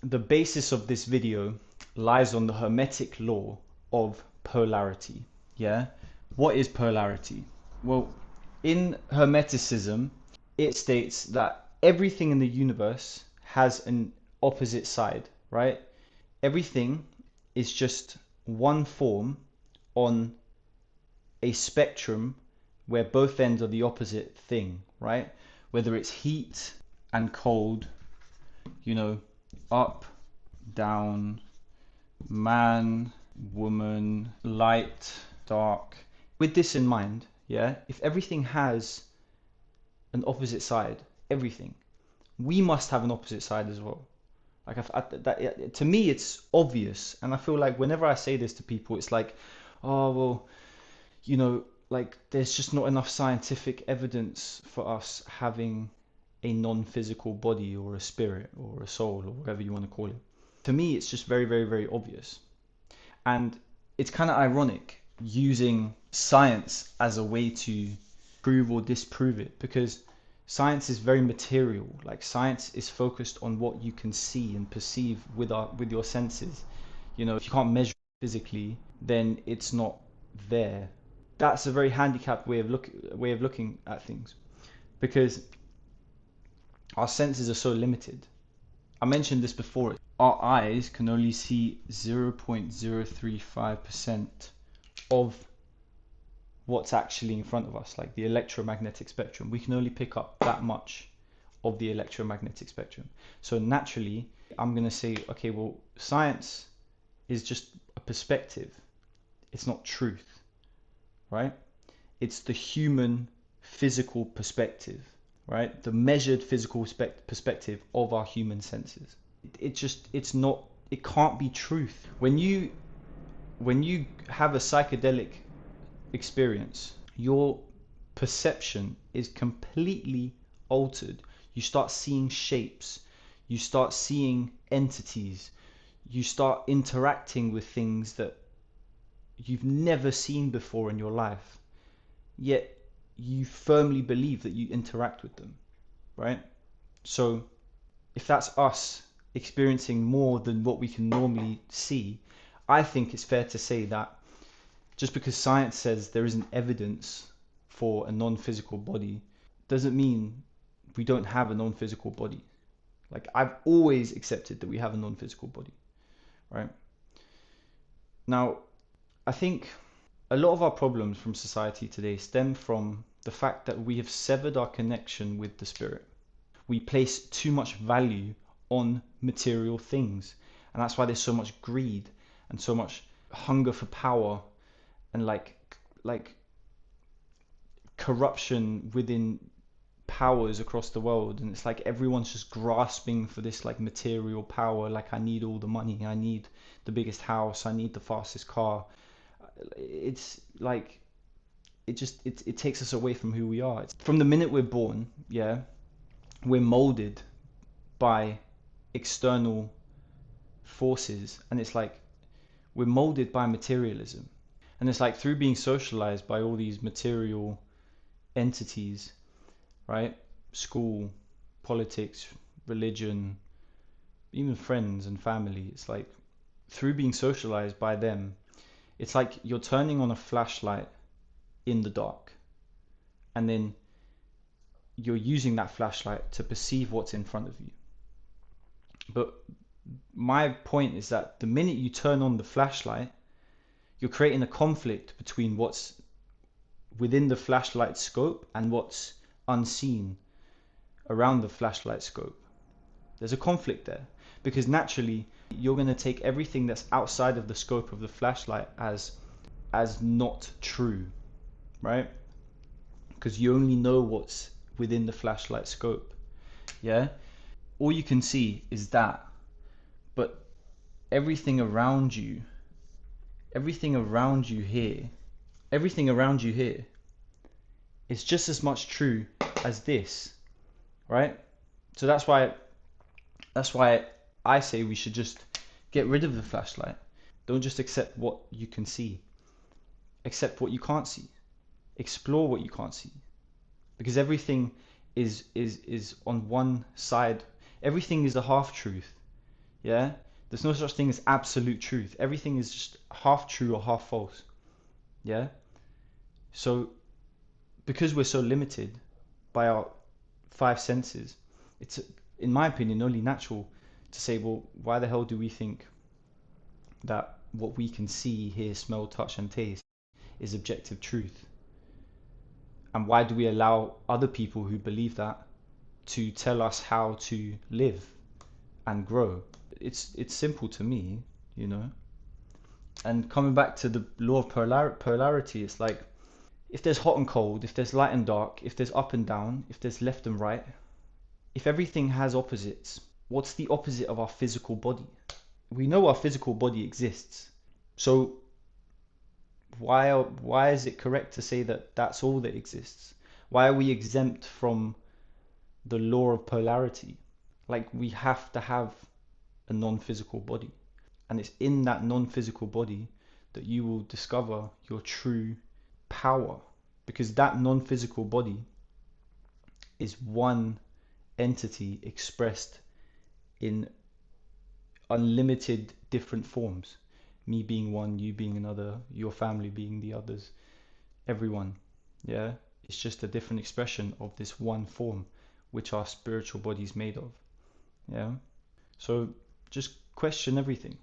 The basis of this video lies on the hermetic law of polarity. Yeah? What is polarity? Well, in Hermeticism, it states that everything in the universe has an opposite side, right? Everything is just one form on a spectrum where both ends are the opposite thing, right? Whether it's heat and cold, you know, up, down, man, woman, light, dark. With this in mind, yeah, if everything has an opposite side, everything, we must have an opposite side as well. Like to me, it's obvious, and I feel like whenever I say this to people, it's like, oh well, like there's just not enough scientific evidence for us having a non-physical body or a spirit or a soul or whatever you want to call it. To me, it's just very, very, very obvious. And it's kind of ironic using science as a way to prove or disprove it, because science is very material. Like science is focused on what you can see and perceive with your senses. If you can't measure it physically, then it's not there. That's a very handicapped way of looking at things, because our senses are so limited. I mentioned this before. Our eyes can only see 0.035% of what's actually in front of us, like the electromagnetic spectrum. We can only pick up that much of the electromagnetic spectrum. So naturally, I'm going to say, okay, well, science is just a perspective. It's not truth, right? It's the human physical perspective, right? The measured physical perspective of our human senses. It can't be truth. When you have a psychedelic experience, your perception is completely altered. You start seeing shapes, you start seeing entities, you start interacting with things that you've never seen before in your life, yet you firmly believe that you interact with them, right? So if that's us experiencing more than what we can normally see, I think it's fair to say that just because science says there isn't evidence for a non-physical body doesn't mean we don't have a non-physical body. Like, I've always accepted that we have a non-physical body, right? Now, I think a lot of our problems from society today stem from the fact that we have severed our connection with the spirit. We place too much value on material things, and that's why there's so much greed and so much hunger for power, and like corruption within powers across the world. And it's like everyone's just grasping for this like material power. Like, I need all the money, I need the biggest house, I need the fastest car. It's like it takes us away from who we are. From the minute we're born, yeah, we're molded by external forces, and it's like we're molded by materialism. And it's like through being socialized by all these material entities, right? School, politics, religion, even friends and family. It's like through being socialized by them, it's like you're turning on a flashlight in the dark, and then you're using that flashlight to perceive what's in front of you. But my point is that the minute you turn on the flashlight, you're creating a conflict between what's within the flashlight scope and what's unseen around the flashlight scope. There's a conflict there, because naturally you're going to take everything that's outside of the scope of the flashlight as not true, right? Because you only know what's within the flashlight scope. Yeah, all you can see is that, but everything around you, everything around you here, everything around you here is just as much true as this, right? So that's why I say we should just get rid of the flashlight. Don't just accept what you can see. Accept what you can't see. Explore what you can't see. Because everything is on one side. Everything is a half truth. Yeah, there's no such thing as absolute truth. Everything is just half true or half false. Yeah, so because we're so limited by our five senses, it's, in my opinion, only natural to say, well, why the hell do we think that what we can see, hear, smell, touch, and taste is objective truth? And why do we allow other people who believe that to tell us how to live and grow? It's simple to me, you know. And coming back to the law of polarity, it's like if there's hot and cold, if there's light and dark, if there's up and down, if there's left and right, if everything has opposites, what's the opposite of our physical body? We know our physical body exists. So why is it correct to say that that's all that exists? Why are we exempt from the law of polarity? Like we have to have a non-physical body. And it's in that non-physical body that you will discover your true power. Because that non-physical body is one entity expressed in unlimited different forms. Me being one, you being another, your family being the others, everyone. Yeah? It's just a different expression of this one form, which our spiritual body is made of. Yeah? So just question everything.